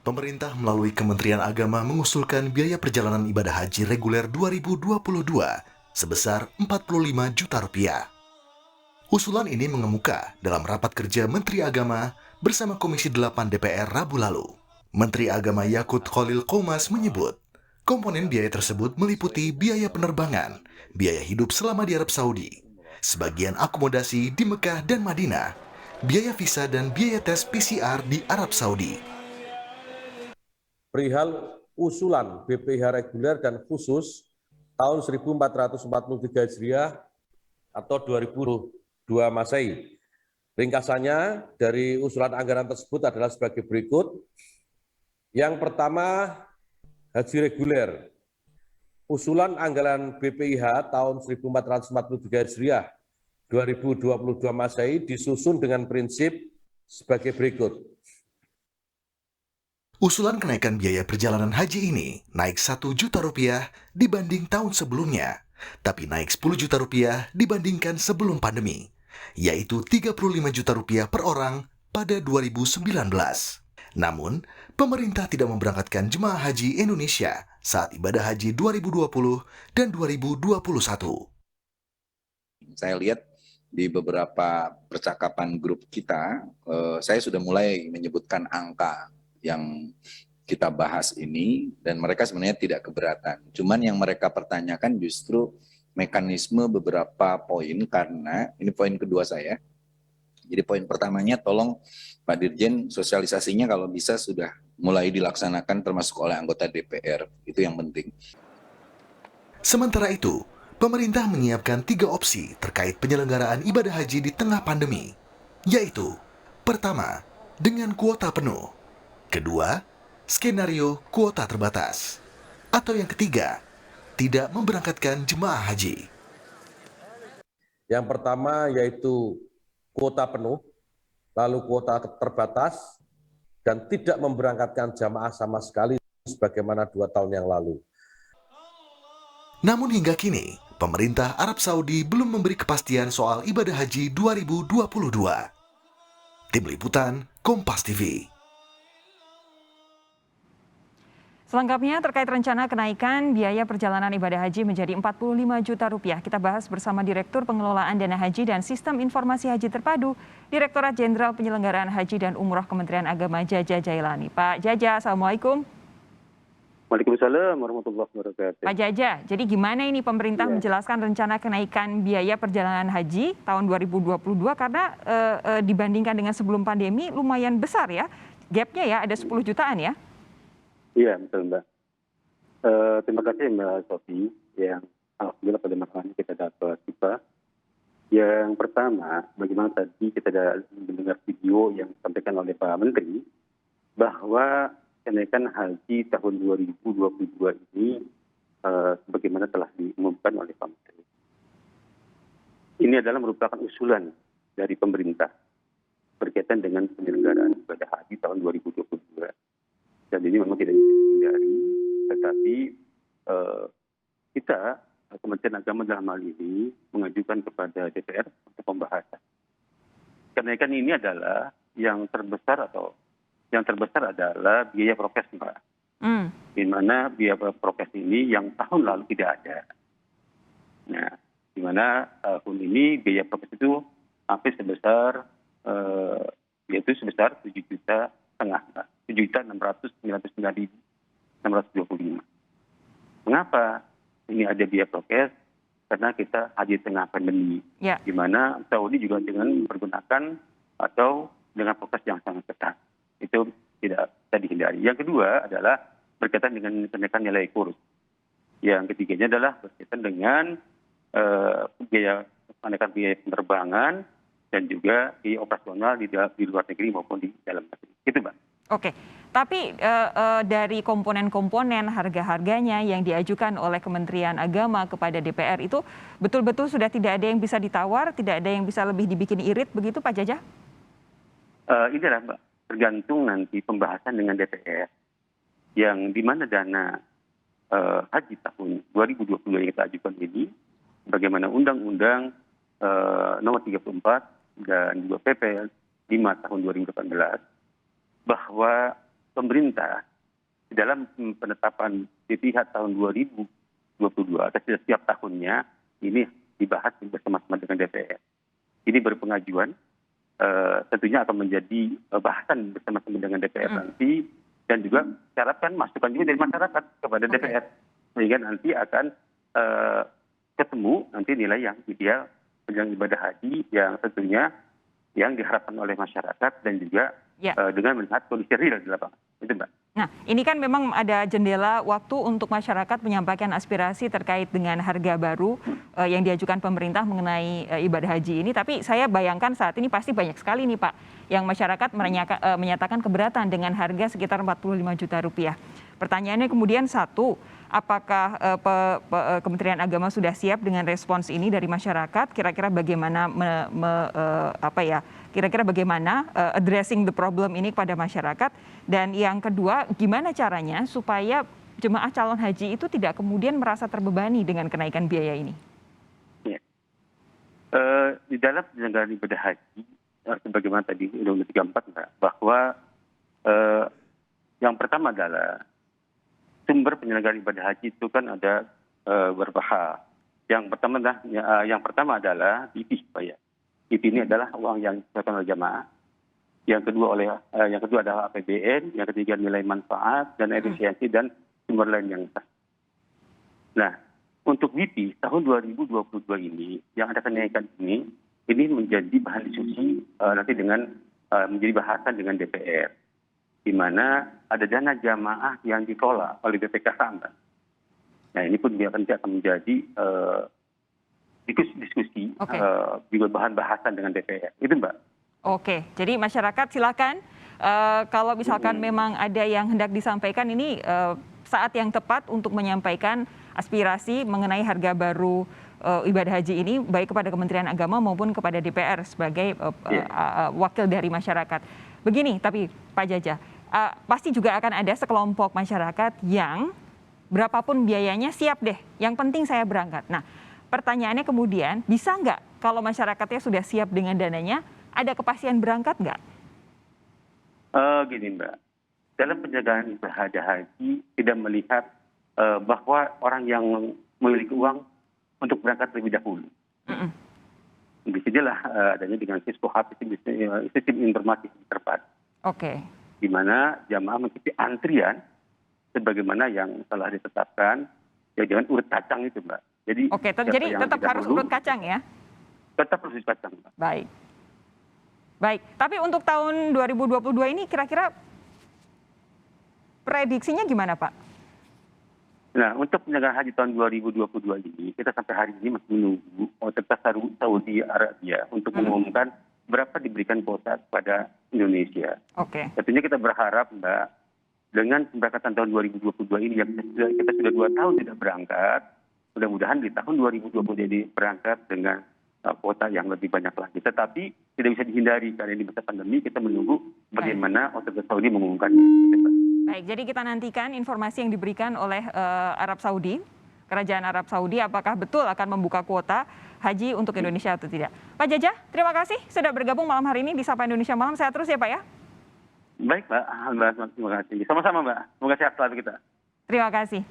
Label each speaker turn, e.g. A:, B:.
A: Pemerintah melalui Kementerian Agama mengusulkan biaya perjalanan ibadah haji reguler 2022 sebesar Rp45 juta. Usulan ini mengemuka dalam rapat kerja Menteri Agama bersama Komisi 8 DPR Rabu lalu. Menteri Agama Yakut Khalil Qomas menyebut, komponen biaya tersebut meliputi biaya penerbangan, biaya hidup selama di Arab Saudi, sebagian akomodasi di Mekah dan Madinah, biaya visa dan biaya tes PCR di Arab Saudi.
B: Perihal usulan BPIH reguler dan khusus tahun 1443 Hijriah atau 2022 Masehi. Ringkasannya dari usulan anggaran tersebut adalah sebagai berikut. Yang pertama, haji reguler. Usulan anggaran BPIH tahun 1443 Hijriah 2022 Masehi disusun dengan prinsip sebagai berikut.
A: Usulan kenaikan biaya perjalanan haji ini naik Rp1 juta dibanding tahun sebelumnya, tapi naik Rp10 juta dibandingkan sebelum pandemi, yaitu Rp35 juta per orang pada 2019. Namun, pemerintah tidak memberangkatkan jemaah haji Indonesia saat ibadah haji 2020 dan 2021.
C: Saya lihat di beberapa percakapan grup kita, saya sudah mulai menyebutkan angka yang kita bahas ini, dan mereka sebenarnya tidak keberatan. Cuman yang mereka pertanyakan justru mekanisme beberapa poin, karena ini poin kedua saya. Jadi poin pertamanya, tolong Pak Dirjen sosialisasinya kalau bisa sudah mulai dilaksanakan termasuk oleh anggota DPR, itu yang penting.
A: Sementara itu, pemerintah menyiapkan 3 opsi terkait penyelenggaraan ibadah haji di tengah pandemi, yaitu pertama, dengan kuota penuh, kedua, skenario kuota terbatas, atau yang ketiga, tidak memberangkatkan jemaah haji.
B: Yang pertama yaitu kuota penuh, lalu kuota terbatas, dan tidak memberangkatkan jamaah sama sekali sebagaimana 2 tahun yang lalu.
A: Namun hingga kini, pemerintah Arab Saudi belum memberi kepastian soal ibadah haji 2022. Tim Liputan, Kompas TV.
D: Selengkapnya terkait rencana kenaikan biaya perjalanan ibadah haji menjadi Rp45 juta. Kita bahas bersama Direktur Pengelolaan Dana Haji dan Sistem Informasi Haji Terpadu, Direktorat Jenderal Penyelenggaraan Haji dan Umroh Kementerian Agama Jaja Jailani. Pak Jaja, Assalamualaikum.
E: Waalaikumsalam warahmatullahi wabarakatuh.
D: Pak Jaja, jadi gimana ini pemerintah menjelaskan rencana kenaikan biaya perjalanan haji tahun 2022 karena dibandingkan dengan sebelum pandemi lumayan besar ya, gapnya ya ada 10 jutaan ya?
E: Iya betul Mbak. Terima kasih Mbak Sofi yang alhamdulillah pada masalahnya kita dapat tiba. Yang pertama, bagaimana tadi kita ada mendengar video yang disampaikan oleh Pak Menteri bahwa kenaikan haji tahun 2022 ini sebagaimana telah diumumkan oleh Pak Menteri. Ini adalah merupakan usulan dari pemerintah berkaitan dengan penyelenggaraan ibadah haji tahun 2022. Dan ini memang tidak bisa dihindari, tetapi kita, Kementerian Agama dalam hal ini, mengajukan kepada DPR untuk pembahasan. Kenaikan ini adalah yang terbesar adalah biaya prokes, Mbak. Di mana biaya prokes ini yang tahun lalu tidak ada. Nah, di mana tahun ini biaya prokes itu hampir sebesar, yaitu sebesar 7,5 juta, 7.609.625. Mengapa ini ada biaya prokes? Karena kita haji tengah pandemi, di mana Saudi juga dengan mempergunakan atau dengan prokes yang sangat ketat. Itu tidak bisa dihindari. Yang kedua adalah berkaitan dengan kenaikan nilai kurs. Yang ketiganya adalah berkaitan dengan kenaikan biaya penerbangan dan juga biaya operasional di luar negeri maupun di dalam negeri. Gitu, Mbak.
D: Oke, tapi dari komponen-komponen harga-harganya yang diajukan oleh Kementerian Agama kepada DPR itu betul-betul sudah tidak ada yang bisa ditawar, tidak ada yang bisa lebih dibikin irit, begitu Pak Jaja?
E: Ini adalah Mbak, tergantung nanti pembahasan dengan DPR, yang di mana dana haji tahun 2022 yang kita ajukan ini, bagaimana Undang-Undang Nomor 34 dan juga PP 5 tahun 2018, bahwa pemerintah di dalam penetapan BPH tahun 2022 atau setiap tahunnya ini dibahas bersama-sama dengan DPR. Ini berpengajuan tentunya akan menjadi bahasan bersama-sama dengan DPR nanti, dan juga harapkan masukan juga dari masyarakat kepada DPR, sehingga nanti akan ketemu nanti nilai yang ideal penyelenggaraan ibadah haji yang tentunya yang diharapkan oleh masyarakat dan juga dengan melihat kondisi real di lapangan. Itu, Mbak.
D: Nah, ini kan memang ada jendela waktu untuk masyarakat menyampaikan aspirasi terkait dengan harga baru yang diajukan pemerintah mengenai ibadah haji ini. Tapi saya bayangkan saat ini pasti banyak sekali nih Pak, yang masyarakat menyatakan keberatan dengan harga sekitar 45 juta rupiah. Pertanyaannya kemudian satu, apakah Kementerian Agama sudah siap dengan respons ini dari masyarakat? Kira-kira bagaimana kira-kira bagaimana addressing the problem ini kepada masyarakat? Dan yang kedua, gimana caranya supaya jemaah calon haji itu tidak kemudian merasa terbebani dengan kenaikan biaya ini?
E: Ya. Di dalam penyelenggaraan ibadah haji, sebagaimana tadi Undang-Undang 34, Mbak, bahwa yang pertama adalah sumber penyelenggaraan ibadah haji itu kan ada beberapa hal. Yang pertama adalah IP, Pak ya. IP ini adalah uang yang disetorkan oleh jamaah. Yang kedua adalah APBN, yang ketiga nilai manfaat dan efisiensi dan sumber lain yang sah. Nah, untuk WIPI tahun 2022 ini yang ada kenaikan ini menjadi bahan diskusi nanti dengan menjadi bahasan dengan DPR, di mana ada dana jamaah yang dikelola oleh BPK Samban. Nah, ini pun akan menjadi diskusi juga bahan bahasan dengan DPR. Itu, Mbak.
D: Oke, jadi masyarakat silakan kalau misalkan memang ada yang hendak disampaikan, ini saat yang tepat untuk menyampaikan aspirasi mengenai harga baru ibadah haji ini, baik kepada Kementerian Agama maupun kepada DPR sebagai wakil dari masyarakat. Begini, tapi Pak Jaja, pasti juga akan ada sekelompok masyarakat yang berapapun biayanya siap deh, yang penting saya berangkat. Nah, pertanyaannya kemudian, bisa nggak kalau masyarakatnya sudah siap dengan dananya, ada kepastian berangkat nggak?
E: Gini, Mbak, dalam penyelenggaraan ibadah haji tidak melihat bahwa orang yang memiliki uang untuk berangkat terlebih dahulu. Disinilah adanya dengan SISPOHAP, sistem informasi terpadu.
D: Oke.
E: Di mana jamaah mengikuti antrian sebagaimana yang telah ditetapkan, ya dengan urut kacang itu, Mbak. Jadi,
D: jadi tetap harus urut kacang ya?
E: Tetap harus urut kacang, Mbak.
D: Baik, tapi untuk tahun 2022 ini kira-kira prediksinya gimana, Pak?
E: Nah, untuk penyelenggaraan haji tahun 2022 ini, kita sampai hari ini masih menunggu otoritas Saudi Arabia untuk mengumumkan berapa diberikan kuota kepada Indonesia.
D: Oke.
E: Tentunya kita berharap, Mbak, dengan pemberangkatan tahun 2022 ini yang kita sudah 2 tahun tidak berangkat, mudah-mudahan di tahun 2020 jadi berangkat dengan kuota yang lebih banyak lagi. Tetapi tidak bisa dihindari karena di masa pandemi kita menunggu bagaimana otoritas Saudi mengumumkan.
D: Baik, jadi kita nantikan informasi yang diberikan oleh Arab Saudi, Kerajaan Arab Saudi, apakah betul akan membuka kuota haji untuk Indonesia atau tidak. Pak Jaja, terima kasih sudah bergabung malam hari ini di Sapa Indonesia Malam. Sehat terus ya Pak ya.
E: Baik, Mbak. Terima kasih. Sama-sama, Mbak. Semoga sehat selalu kita.
D: Terima kasih.